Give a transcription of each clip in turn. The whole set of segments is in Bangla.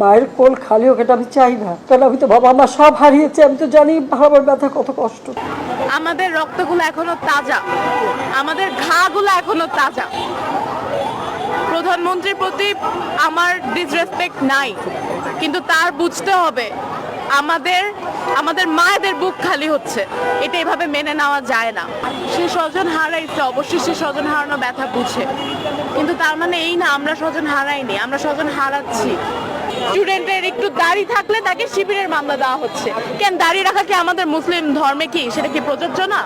মায়ের কোল খালি হোক, এটা আমি চাই না। কারণ আমি তো বাবা মা সব হারিয়েছি, আমি তো জানি বাবার ব্যথা কত কষ্ট। আমাদের রক্তগুলো এখনো তাজা, আমাদের ঘাগুলো এখনো তাজা। প্রধানমন্ত্রীর প্রতি আমার ডিসরেসপেক্ট নাই, কিন্তু তার বুঝতে হবে আমাদের মায়েদের বুক খালি হচ্ছে, এটা এভাবে মেনে নেওয়া যায় না। সে স্বজন হারাইছে, অবশ্যই সে স্বজন হারানো ব্যথা বুঝে, কিন্তু তার মানে এই না আমরা স্বজন হারাইনি, আমরা স্বজন হারাচ্ছি। স্টুডেন্টের একটু দাড়ি থাকলে তাকে শিবিরের মামলা দেওয়া হচ্ছে। কেন দাড়ি রাখা কি আমাদের মুসলিম ধর্মে কি সেটা কি প্রযোজ্য না?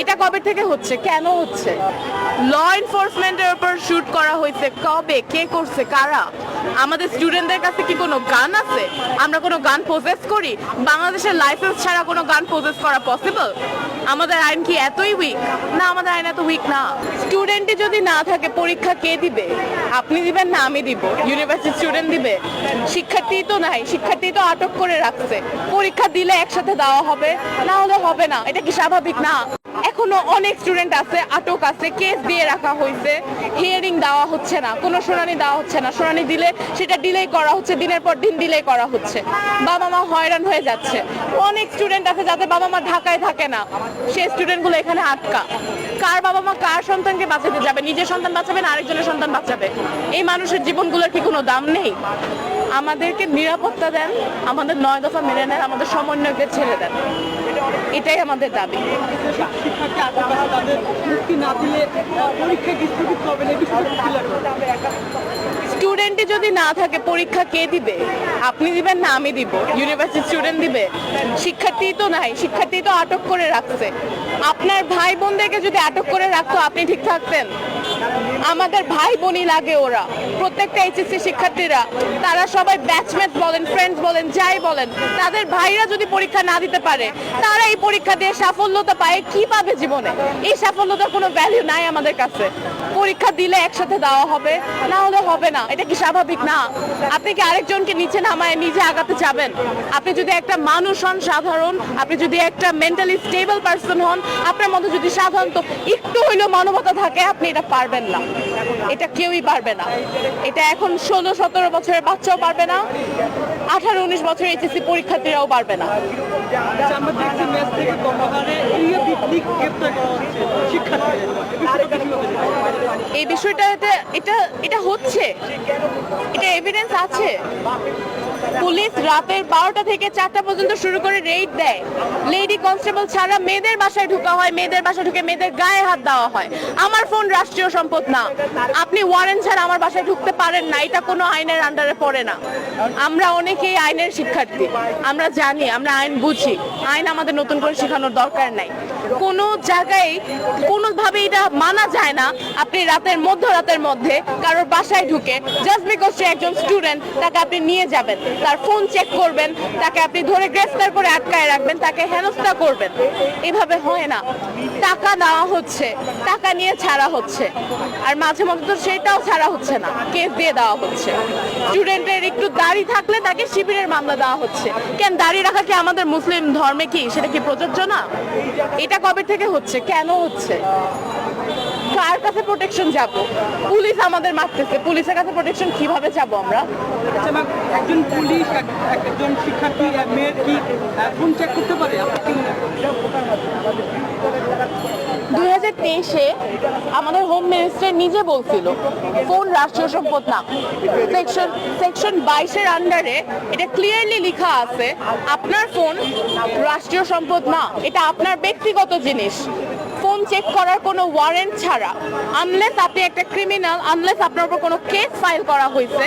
এটা কবে থেকে হচ্ছে, কেন হচ্ছে? ল এনফোর্সমেন্টের উপর শুট করা হয়েছে, কবে, কে করছে, কারা? আমাদের স্টুডেন্টদের কাছে কি কোনো গান আছে? আমরা কোনো গান পজেস করি? বাংলাদেশের লাইসেন্স ছাড়া কোনো গান পজেস করা পসিবল? আমাদের আইন কি এতই উইক? না, আমাদের আইন এত উইক না। স্টুডেন্টই যদি না থাকে পরীক্ষা কে দিবে? আপনি দিবেন না আমি দিব? ইউনিভার্সিটি স্টুডেন্ট দিবে? শিক্ষার্থী তো নাই, শিক্ষার্থী তো আটক করে রাখছে। পরীক্ষা দিলে একসাথে দেওয়া হবে, না হলে হবে না। এটা কি স্বাভাবিক না? এখনো অনেক স্টুডেন্ট আছে, আটক আছে, কেস দিয়ে রাখা হয়েছে, হিয়ারিং দেওয়া হচ্ছে না, কোনো শুনানি দেওয়া হচ্ছে না। শুনানি দিলে সেটা ডিলে করা হচ্ছে, দিনের পর দিন ডিলে করা হচ্ছে। বাবা মা হয়রান হয়ে যাচ্ছে। অনেক স্টুডেন্ট আছে যাদের বাবা মা ঢাকায় থাকে না, সেই স্টুডেন্টগুলো এখানে আটকা। কার বাবা মা কার সন্তানকে বাঁচাতে যাবে? নিজের সন্তান বাঁচাবে না আরেকজনের সন্তান বাঁচাবে? এই মানুষের জীবনগুলোর কি কোনো দাম নেই? আমাদেরকে নিরাপত্তা দেন, আমাদের 9 দফা মেনে নেন, আমাদের সমন্বয়কদের ছেড়ে দেন, এটাই আমাদের দাবি। স্টুডেন্টই যদি না থাকে পরীক্ষা কে দিবে? আপনি দিবেন না আমি দিব? ইউনিভার্সিটি স্টুডেন্ট দিবে? শিক্ষার্থী তো নাই, শিক্ষার্থী তো আটক করে রাখছে। আপনার ভাই বোনদেরকে যদি আটক করে রাখতো আপনি ঠিক থাকতেন? আমাদের ভাই বোনই লাগে ওরা, প্রত্যেকটা এইচএসসি শিক্ষার্থীরা, তারা সবাই ব্যাচমেট বলেন, ফ্রেন্ডস বলেন, যাই বলেন, তাদের ভাইরা যদি পরীক্ষা না দিতে পারে, তারা এই পরীক্ষা দিয়ে সাফল্যতা পায়, কি পাবে জীবনে? এই সাফল্যতার কোনো ভ্যালু নাই আমাদের কাছে। পরীক্ষা দিলে একসাথে দেওয়া হবে, না হলে হবে না। এটা কি স্বাভাবিক না? আপনি কি আরেকজনকে নিচে নামায় নিজে আগাতে চাবেন? আপনি যদি একটা মানুষ হন সাধারণ, আপনি যদি একটা মেন্টালি স্টেবল পারসন হন, আপনার মধ্যে যদি সাধারণত একটু হইলেও মানবতা থাকে, আপনি এটা পারবেন না। এটা কেউই পারবে না। এটা এখন 16-17 বছরের বাচ্চাও পারবে না, 18-19 বছরের এইচএসসি পরীক্ষার্থীরাও পারবে না। এই বিষয়টা এটা হচ্ছে, এটা এভিডেন্স আছে। পুলিশ রাতের 12টা থেকে 4টা পর্যন্ত শুরু করে রেইড দেয়। লেডি কনস্টেবল ছাড়া মেয়েদের বাসায় ঢোকা হয়, মেয়েদের বাসায় ঢুকে মেয়েদের গায়ে হাত দেওয়া হয়। আমার ফোন রাষ্ট্রীয় সম্পদ না, আপনি ওয়ারেন্ট ছাড়া আমার বাসায় ঢুকতে পারেন না, এটা কোনো আইনের আন্ডারে পড়ে না। আমরা অনেকেই আইনের শিক্ষার্থী, আমরা জানি, আমরা আইন বুঝি। আইন আমাদের নতুন করে শেখানোর দরকার নাই। কোনো জায়গায় কোনোভাবে এটা মানা যায় না আপনি মধ্যরাতের মধ্যে কারোর বাসায় ঢুকে জাস্ট বিকজ সে একজন স্টুডেন্ট তাকে আপনি নিয়ে যাবেন, তার ফোন চেক করবেন, তাকে আপনি ধরে গ্রেফতার করে আটকায় রাখবেন, তাকে হেনস্থা করবেন। এভাবে হয় না। টাকা দেওয়া হচ্ছে, টাকা নিয়ে ছাড়া হচ্ছে, আর মাঝে মধ্যে তো সেটাও ছাড়া হচ্ছে না, কেস দিয়ে দেওয়া হচ্ছে। স্টুডেন্টের একটু দাড়ি থাকলে তাকে শিবিরের মামলা দেওয়া হচ্ছে। কেন দাড়ি রাখা কি আমাদের মুসলিম ধর্মে কি সেটা কি প্রযোজ্য না? এটা কবে থেকে হচ্ছে, কেন হচ্ছে? কার কাছে প্রোটেকশন যাব? পুলিশ আমাদের মারতেছে, পুলিশের কাছে প্রোটেকশন কিভাবে যাব আমরা? একজন পুলিশ একজন শিক্ষার্থী মেয়ের কি ফোন চেক করতে পারে? 2023-এ আমাদের হোম মিনিস্টার নিজে বলছিল ফোন রাষ্ট্রীয় সম্পদ না। সেকশন 22-এর আন্ডারে এটা ক্লিয়ারলি লেখা আছে, আপনার ফোন রাষ্ট্রীয় সম্পদ না, এটা আপনার ব্যক্তিগত জিনিস। ফোন চেক করার কোনো ওয়ারেন্ট ছাড়া, আনলেস আপনি একটা ক্রিমিনাল, আনলেস আপনার উপর কোনো কেস ফাইল করা হয়েছে,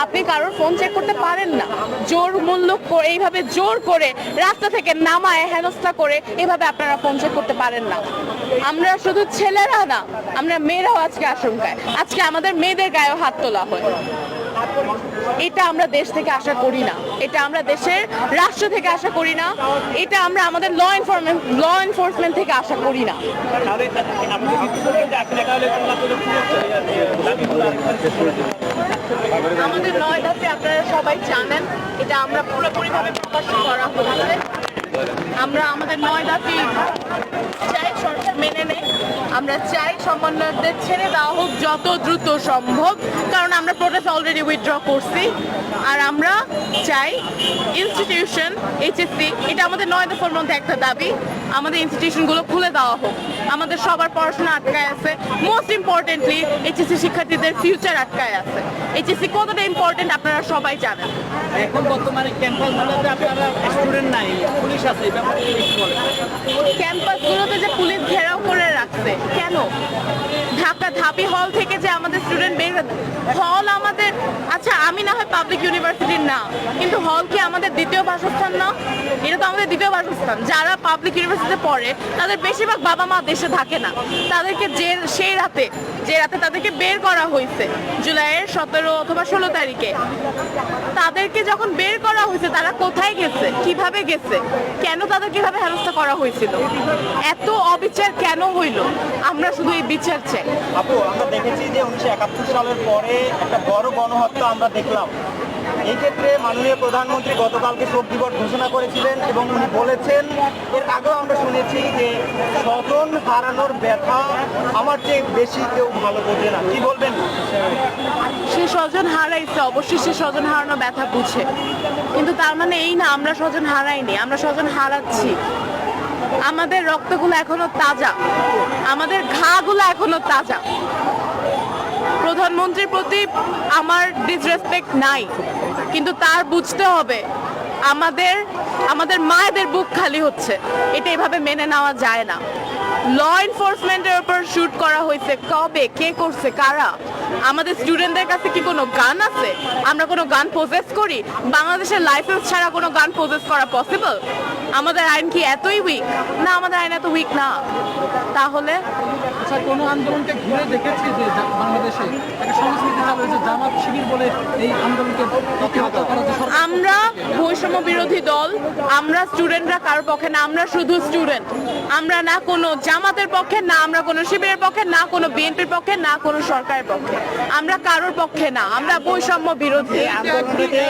আপনি কারোর ফোন চেক করতে পারেন না। জোর মূল্য করে, এইভাবে জোর করে রাস্তা থেকে নামায় হেনস্থা করে এইভাবে আপনারা ফোন চেক করতে পারেন না। আমরা শুধু ছেলেরা না, আমরা মেয়েরাও আজকে আশঙ্কায়। আজকে আমাদের মেয়েদের গায়েও হাত তোলা হয়। এটা আমরা দেশ থেকে আশা করি না, এটা আমরা দেশের রাষ্ট্র থেকে আশা করি না, এটা আমরা আমাদের ল এনফোর্সমেন্ট থেকে আশা করি না। আমাদের 9 দফা আপনারা সবাই জানেন, এটা আমরা পুরোপুরিভাবে প্রকাশ করা হচ্ছে। আমরা আমাদের 9 দফা চাই সরকার মেনে নেয়। আমরা চাই সমন্বয়কদের ছেড়ে দেওয়া হোক যত দ্রুত সম্ভব, কারণ আমরা প্রোটেস্ট অলরেডি উইথড্র করছি। আর আমরা চাই ইনস্টিটিউশন এইচএসসি, এটা আমাদের 9 দফার মধ্যে একটা দাবি, আমাদের ইনস্টিটিউশনগুলো খুলে দেওয়া হোক। আমাদের সবার পড়াশোনা আটকায় আছে, মোস্ট ইম্পর্টেন্টলি এইচএসসি শিক্ষার্থীদের ফিউচার আটকায় আছে। এইচএসসি কতটা ইম্পর্টেন্ট আপনারা সবাই জানেন। এখন বর্তমানে ক্যাম্পাসগুলোতে আপনারা স্টুডেন্ট নাই, পুলিশ আছে, এই ব্যাপারে কি কিছু বলেন? ক্যাম্পাসগুলোতে যে পুলিশ ঘেরাও করে রাখছে কেন? ঢাকা ধাপি হল থেকে যে আমাদের স্টুডেন্ট বের হল আমাদের, আচ্ছা আমি না হয় পাবলিক ইউনিভার্সিটির না, কিন্তু হল কি আমাদের দ্বিতীয় বাসস্থান না? এটা তো আমাদের দ্বিতীয় বাসস্থান। যারা পাবলিক ইউনিভার্সিটিতে পড়ে তাদের বেশিরভাগ বাবা মা দেশে থাকে না, তাদেরকে যে রাতে তাদেরকে বের করা হয়েছে জুলাইয়ের 17 অথবা 16 তারিখে, তাদেরকে যখন বের করা হয়েছে তারা কোথায় গেছে, কিভাবে গেছে, কেন তাদের কিভাবে হেনস্থা করা হয়েছিল, এত অবিচার কেন হইল? আমরা শুধু এই বিচার চাই। আপু, আমরা দেখেছি যে 1971 সালের পরে একটা বড় গণহত্যা আমরা দেখলাম। এই ক্ষেত্রে মাননীয় প্রধানমন্ত্রী গতকালকে শোক দিবস ঘোষণা করেছিলেন এবং উনি বলেছেন, এর আগেও আমরা শুনেছি যে স্বজন হারানোর ব্যথা আমার চেয়ে বেশি কেউ ভালো বোঝে না। কি বলবেন? সে স্বজন হারাইছে, অবশ্যই সে স্বজন হারানো ব্যথা বুঝে, কিন্তু তার মানে এই না আমরা স্বজন হারাইনি, আমরা স্বজন হারাচ্ছি। আমাদের রক্তগুলো এখনো তাজা, আমাদের ঘাগুলো এখনো তাজা। প্রধানমন্ত্রীর প্রতি আমার ডিসরেসপেক্ট নাই, কিন্তু তার বুঝতে হবে আমাদের মায়েদের বুক খালি হচ্ছে, এটা এভাবে মেনে নেওয়া যায় না। ল এনফোর্সমেন্টের উপর শুট করা হয়েছে, কবে, কে করছে, কারা? আমাদের স্টুডেন্টদের কাছে কি কোনো গান আছে? আমরা কোনো গান পজেস করি? বাংলাদেশের লাইসেন্স ছাড়া কোনো গান পজেস করা পসিবল? আমাদের আইন কি এতই উইক? না, আমাদের আইন এত উইক না। তাহলে আচ্ছা, কোনো আন্দোলনকে ঘুরে দেখেছি যে বাংলাদেশে একটা সংস্কৃতি চালু হয়েছে জামাত শিবির বলে এই আন্দোলনকে প্রতিহত করার যে সরকার? আমরা বৈষম্য বিরোধী দল, আমরা স্টুডেন্টরা কারোর পক্ষে না, আমরা শুধু স্টুডেন্ট। আমরা না কোনো জামাতের পক্ষে, না আমরা কোনো শিবিরের পক্ষে, না কোনো বিএনপির পক্ষে, না কোনো সরকারের পক্ষে। আমরা কারোর পক্ষে না, আমরা বৈষম্য বিরোধী। সরকার থেকে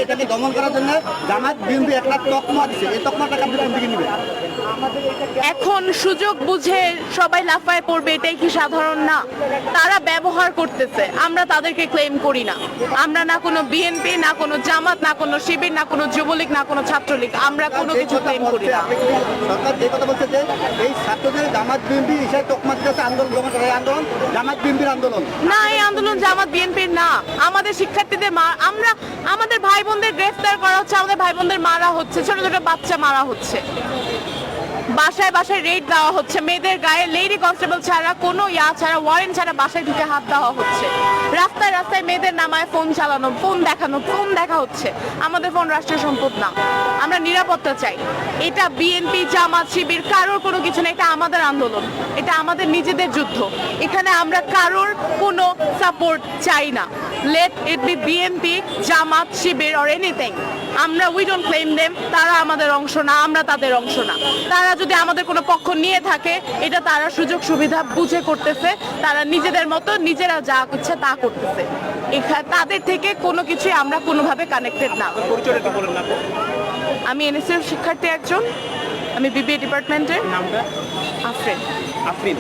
এটাকে দমন করার জন্য জামাত বিএনপি একটা তকমা দিচ্ছে, এই তকমাটাকে আপনি কোন দিকে নেবেন? এখন সুযোগ বুঝে সবাই লাফায় পড়বে, এটাই কি সাধারণ না? তারা ব্যবহার করতেছে, আমরা তাদেরকে ক্লেম করি না। আমরা না কোনো বিএনপি, না কোনো জামাত, না কোনো শিবির, না কোনো যুবলীগ, না কোনো ছাত্রলীগ, আমরা কোনো কিছু ক্লেম করি না। সরকার যে কথা বলছে যে এই ছাত্রদের জামাত বিএনপি হিসাবে তকমা দিচ্ছে, আন্দোলন দমন করা, এই আন্দোলন জামাত বিএনপির আন্দোলন না, এই আন্দোলন জামাত বিএনপির না। আমাদের শিক্ষার্থীদের আমাদের ভাই বোনদের গ্রেফতার করা হচ্ছে, আমাদের ভাই বোনদের মারা হচ্ছে, ছোট ছোট বাচ্চা মারা হচ্ছে, বাসায় বাসায় রেড দেওয়া হচ্ছে, মেয়েদের গায়ে লেডি কনস্টেবল ছাড়া কোনো ছাড়া ওয়ারেন্ট ছাড়া বাসায় ঢুকে হাত দেওয়া হচ্ছে, রাস্তায় রাস্তায় মেয়েদের নামায় ফোন চালানো, ফোন দেখানো, ফোন দেখা হচ্ছে। আমাদের ফোন রাষ্ট্রীয় সম্পদ না, আমরা নিরাপত্তা চাই। এটা বিএনপি, জামাত, শিবির কারোর কোনো কিছু না, এটা আমাদের আন্দোলন, এটা আমাদের নিজেদের যুদ্ধ। এখানে আমরা কারোর কোনো সাপোর্ট চাই না। Let it be BNP, Jamaat, Shibir or anything. আমরা উই ডোন্ট ক্লেম দেম, তারা আমাদের অংশ না, আমরা তাদের অংশ না। তারা যদি আমাদের কোনো পক্ষ নিয়ে থাকে, এটা তারা সুযোগ সুবিধা বুঝে করতেছে, তারা নিজেদের মতো নিজেরা যা ইচ্ছা তা করতেছে। তাদের থেকে কোনো কিছুই আমরা কোনোভাবে কানেক্টেড না। পরিচয়টা বলেন না। আমি এনএসসির শিক্ষার্থী একজন, আমি বিবিএ ডিপার্টমেন্টের। নামটা? আফরিন। আফরিন।